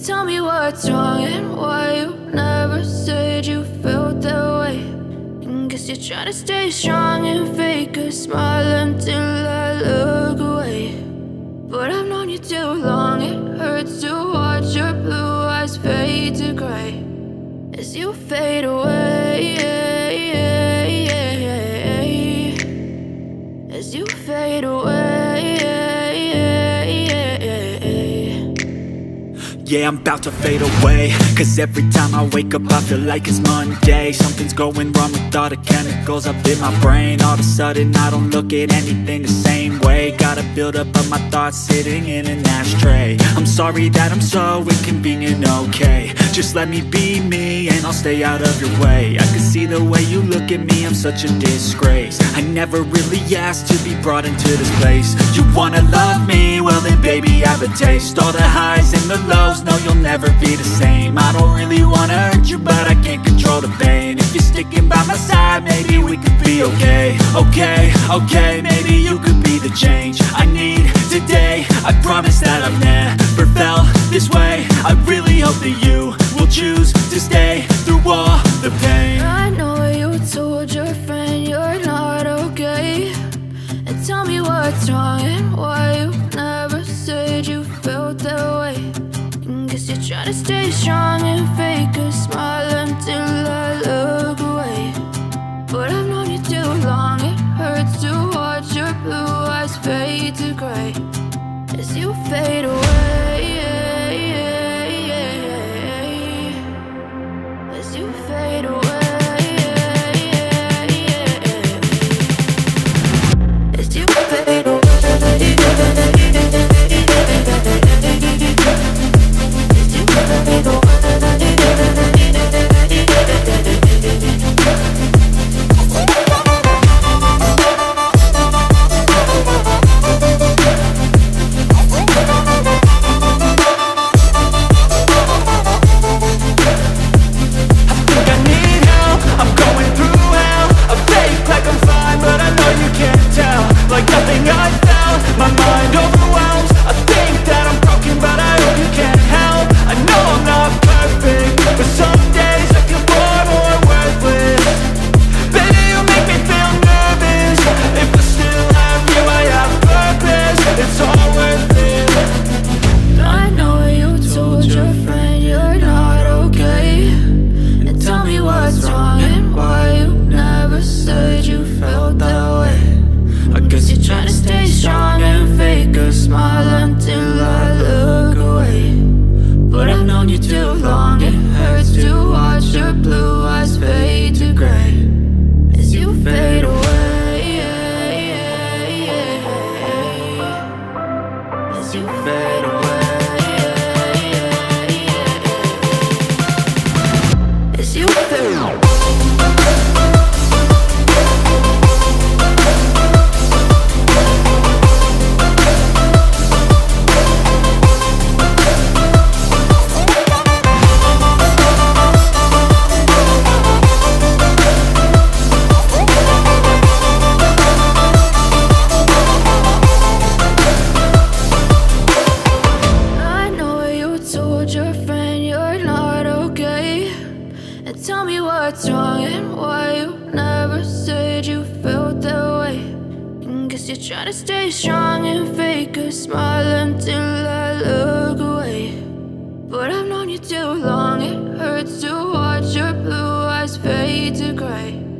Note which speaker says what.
Speaker 1: Tell me what's wrong and why you never said you felt that way. And guess you're trying to stay strong and fake a smile until I look away. But I've known you too long, it hurts to watch your blue eyes fade to gray as you fade away, as you fade away.
Speaker 2: Yeah, I'm about to fade away, cause every time I wake up I feel like it's Monday. Something's going wrong with all the chemicals up in my brain. All of a sudden I don't look at anything the same way. Got a buildup of my thoughts sitting in an ashtray. I'm sorry that I'm so inconvenient, okay. Just let me be me and I'll stay out of your way. I can see the way you look at me, I'm such a disgrace. I never really asked to be brought into this place. You wanna love me? Well then baby, have a taste. All the highs and the lows, no, you'll never be the same. I don't really wanna hurt you, but I can't control the pain. If you're sticking by my side, maybe we could be okay. Okay, maybe you could be the change I need today. I promise that I've never felt this way. I really hope that you will choose to stay through all the pain.
Speaker 1: I know you told your friend you're not okay. And tell me what's wrong and why you never said you felt that way. Guess you're trying to stay strong and fake a smile until I look away. But I've known you too long, it hurts to watch your blue eyes fade to gray as you fade away, as you fade away, as you fade away. Tell me what's wrong and why you never said you felt that way. And guess you're trying to stay strong and fake a smile until I look away. But I've known you too long, it hurts to watch your blue eyes fade to gray